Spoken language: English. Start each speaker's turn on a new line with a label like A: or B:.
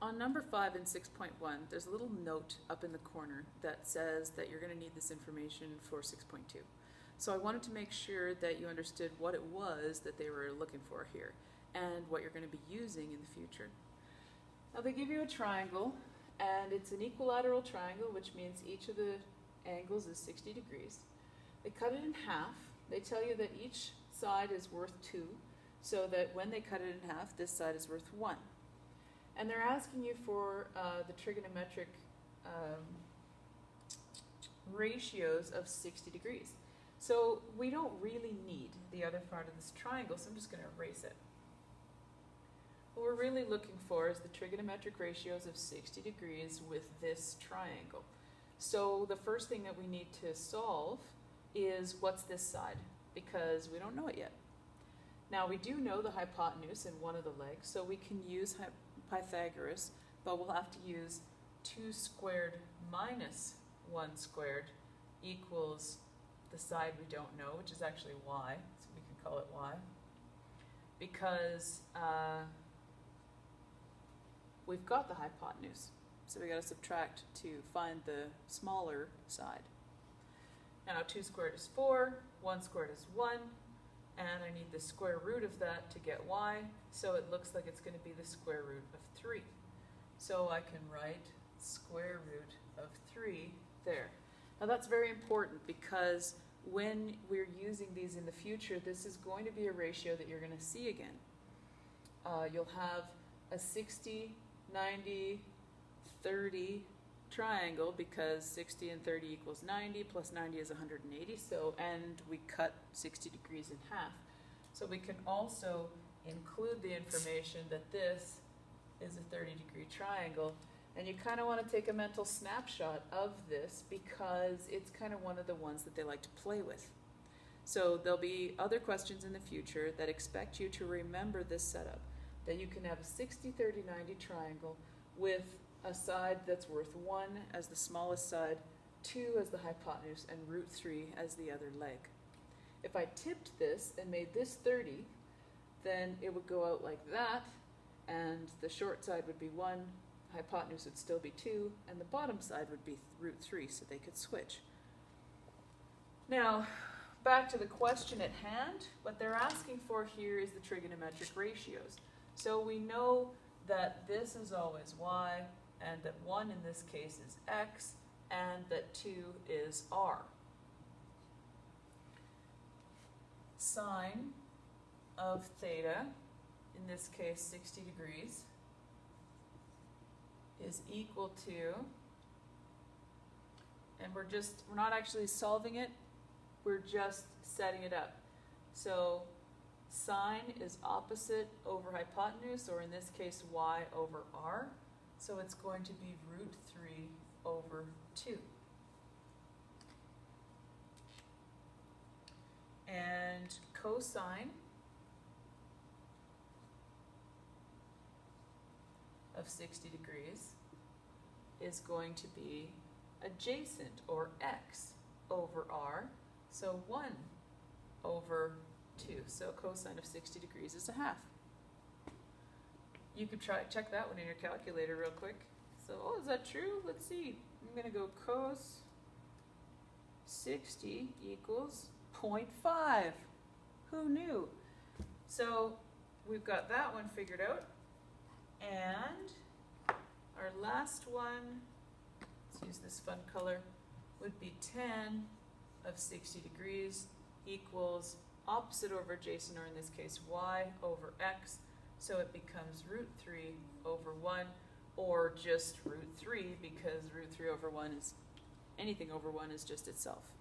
A: On number 5 in 6.1, there's a little note up in the corner that says that you're going to need this information for 6.2. So I wanted to make sure that you understood what it was that they were looking for here and what you're going to be using in the future. Now they give you a triangle, and it's an equilateral triangle, which means each of the angles is 60 degrees. They cut it in half. They tell you that each side is worth 2, so that when they cut it in half, this side is worth 1. And they're asking you for the trigonometric ratios of 60 degrees. So we don't really need the other part of this triangle, so I'm just going to erase it. What we're really looking for is the trigonometric ratios of 60 degrees with this triangle. So the first thing that we need to solve is what's this side, because we don't know it yet. Now we do know the hypotenuse in one of the legs, so we can use Pythagoras, but we'll have to use 2 squared minus 1 squared equals the side we don't know, which is actually y, so we can call it y, because we've got the hypotenuse, so we got to subtract to find the smaller side. Now 2 squared is 4, 1 squared is 1, and I need the square root of that to get y, so it looks like it's going to be the square root of 3. So I can write square root of 3 there. Now that's very important because when we're using these in the future, this is going to be a ratio that you're going to see again. You'll have a 60, 90, 30 triangle because 60 and 30 equals 90, plus 90 is 180, so, and we cut 60 degrees in half. So we can also include the information that this is a 30-degree triangle, and you kind of want to take a mental snapshot of this because it's kind of one of the ones that they like to play with. So there'll be other questions in the future that expect you to remember this setup, that you can have a 60, 30, 90 triangle with a side that's worth 1 as the smallest side, 2 as the hypotenuse, and root 3 as the other leg. If I tipped this and made this 30, then it would go out like that, and the short side would be 1, hypotenuse would still be 2, and the bottom side would be root 3, so they could switch. Now, back to the question at hand. What they're asking for here is the trigonometric ratios. So we know that this is always y, and that 1 in this case is x, and that 2 is r. Sine of theta, in this case 60 degrees, is equal to, and we're not actually solving it, we're just setting it up. So sine is opposite over hypotenuse, or in this case y over r. So it's going to be root 3 over 2. And cosine of 60 degrees is going to be adjacent, or x, over r. So 1 over 2. So cosine of 60 degrees is a half. You could check that one in your calculator real quick. So, oh, is that true? Let's see. I'm going to go cos 60 equals 0.5. Who knew? So we've got that one figured out. And our last one, let's use this fun color, would be tan of 60 degrees equals opposite over adjacent, or in this case y over x. So it becomes root 3 over 1, or just root 3, because root 3 over 1 is, anything over 1 is just itself.